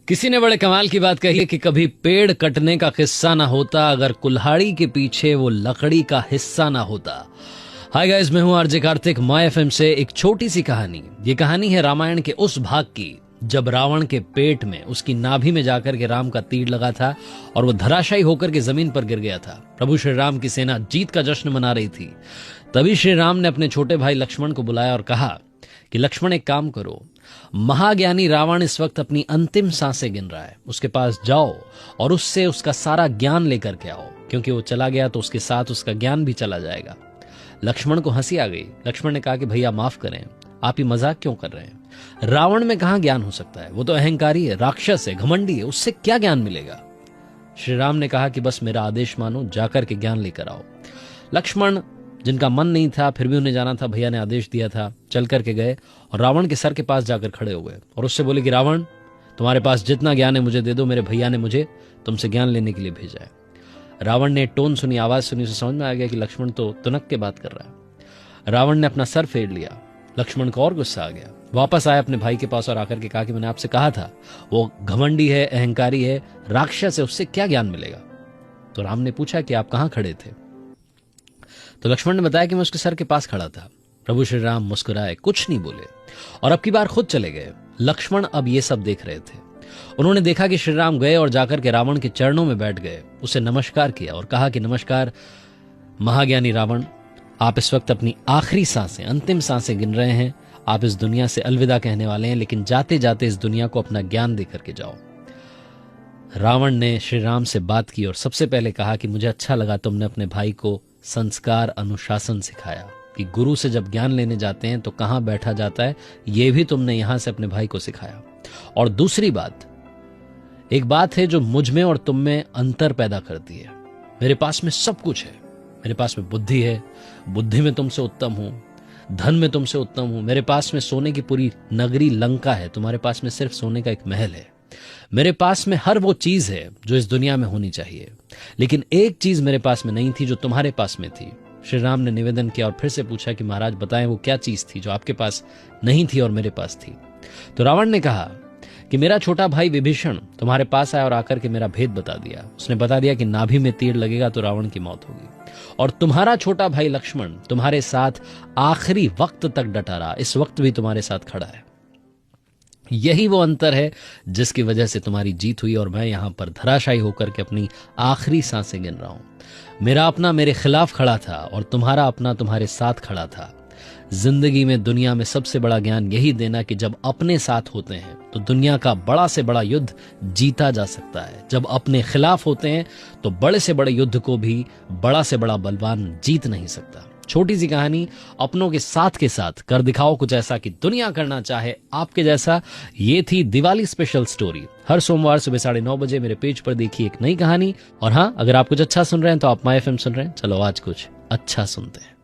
किसी ने बड़े कमाल की बात कही है कि कभी पेड़ कटने का किस्सा ना होता अगर कुल्हाड़ी के पीछे वो लकड़ी का हिस्सा ना होता। हाय गाइस, मैं हूं आरजे कार्तिक, माय एफएम से एक छोटी सी कहानी। ये कहानी है रामायण के उस भाग की जब रावण के पेट में, उसकी नाभि में जाकर के राम का तीर लगा था और वो धराशायी होकर के जमीन पर गिर गया था। प्रभु श्री राम की सेना जीत का जश्न मना रही थी। तभी श्री राम ने अपने छोटे भाई लक्ष्मण को बुलाया और कहा कि लक्ष्मण, एक काम करो, महाज्ञानी रावण इस वक्त अपनी अंतिम सांसें गिन रहा है, उसके पास जाओ और उससे उसका सारा ज्ञान लेकर के आओ, क्योंकि वो चला गया तो उसके साथ उसका ज्ञान भी चला जाएगा। लक्ष्मण को हंसी आ गई। लक्ष्मण ने कहा कि भैया माफ करें, आप ही मजाक क्यों कर रहे हैं? रावण में कहां ज्ञान हो सकता है? वो तो अहंकारी है, राक्षस है, घमंडी है, उससे क्या ज्ञान मिलेगा? श्री राम ने कहा कि बस मेरा आदेश मानो, जाकर के ज्ञान लेकर आओ। लक्ष्मण, जिनका मन नहीं था फिर भी उन्हें जाना था, भैया ने आदेश दिया था, चल करके गए और रावण के सर के पास जाकर खड़े हो गए और उससे बोले कि रावण, तुम्हारे पास जितना ज्ञान है मुझे दे दो, मेरे भैया ने मुझे तुमसे ज्ञान लेने के लिए भेजा है। रावण ने टोन सुनी, आवाज सुनी, उसे समझ में आ गया कि लक्ष्मण तो तुनक के बात कर रहा है। रावण ने अपना सर फेर लिया। लक्ष्मण को और गुस्सा आ गया। वापस आया अपने भाई के पास और आकर के कहा कि मैंने आपसे कहा था, वो घमंडी है, अहंकारी है, राक्षस है, उससे क्या ज्ञान मिलेगा? तो राम ने पूछा कि आप कहां खड़े थे? तो लक्ष्मण ने बताया कि मैं उसके सर के पास खड़ा था। प्रभु श्री राम मुस्कुराए, कुछ नहीं बोले और अब की बार खुद चले गए। लक्ष्मण अब ये सब देख रहे थे। उन्होंने देखा कि श्री राम गए और जाकर के रावण के चरणों में बैठ गए, उसे नमस्कार किया और कहा कि नमस्कार महाज्ञानी रावण, आप इस वक्त अपनी आखिरी सांसें, अंतिम सांसें गिन रहे हैं। आप इस दुनिया से अलविदा कहने वाले हैं, लेकिन जाते जाते इस दुनिया को अपना ज्ञान देकर के जाओ। रावण ने श्री राम से बात की और सबसे पहले कहा कि मुझे अच्छा लगा तुमने अपने भाई को संस्कार, अनुशासन सिखाया कि गुरु से जब ज्ञान लेने जाते हैं तो कहां बैठा जाता है, यह भी तुमने यहां से अपने भाई को सिखाया। और दूसरी बात, एक बात है जो मुझ में और तुम में अंतर पैदा करती है। मेरे पास में सब कुछ है, मेरे पास में बुद्धि है, बुद्धि में तुमसे उत्तम हूं, धन में तुमसे उत्तम हूं, मेरे पास में सोने की पूरी नगरी लंका है, तुम्हारे पास में सिर्फ सोने का एक महल है। मेरे पास में हर वो चीज है जो इस दुनिया में होनी चाहिए, लेकिन एक चीज मेरे पास में नहीं थी जो तुम्हारे पास में थी। श्री राम ने निवेदन किया और फिर से पूछा कि महाराज बताएं वो क्या चीज थी जो आपके पास नहीं थी और मेरे पास थी? तो रावण ने कहा कि मेरा छोटा भाई विभीषण तुम्हारे पास आया और आकर के मेरा भेद बता दिया। उसने बता दिया कि नाभि में तीर लगेगा तो रावण की मौत होगी। और तुम्हारा छोटा भाई लक्ष्मण तुम्हारे साथ आखिरी वक्त तक डटा रहा, इस वक्त भी तुम्हारे साथ खड़ा है। यही वो अंतर है जिसकी वजह से तुम्हारी जीत हुई और मैं यहां पर धराशायी होकर के अपनी आखिरी सांसें गिन रहा हूं। मेरा अपना मेरे खिलाफ खड़ा था और तुम्हारा अपना तुम्हारे साथ खड़ा था। जिंदगी में, दुनिया में सबसे बड़ा ज्ञान यही देना कि जब अपने साथ होते हैं तो दुनिया का बड़ा से बड़ा युद्ध जीता जा सकता है। जब अपने खिलाफ होते हैं तो बड़े से बड़े युद्ध को भी बड़ा से बड़ा बलवान जीत नहीं सकता। छोटी सी कहानी, अपनों के साथ कर दिखाओ कुछ ऐसा कि दुनिया करना चाहे आपके जैसा। ये थी दिवाली स्पेशल स्टोरी। हर सोमवार सुबह 9:30 बजे मेरे पेज पर देखिए एक नई कहानी। और हाँ, अगर आप कुछ अच्छा सुन रहे हैं तो आप माय एफएम सुन रहे हैं। चलो आज कुछ अच्छा सुनते हैं।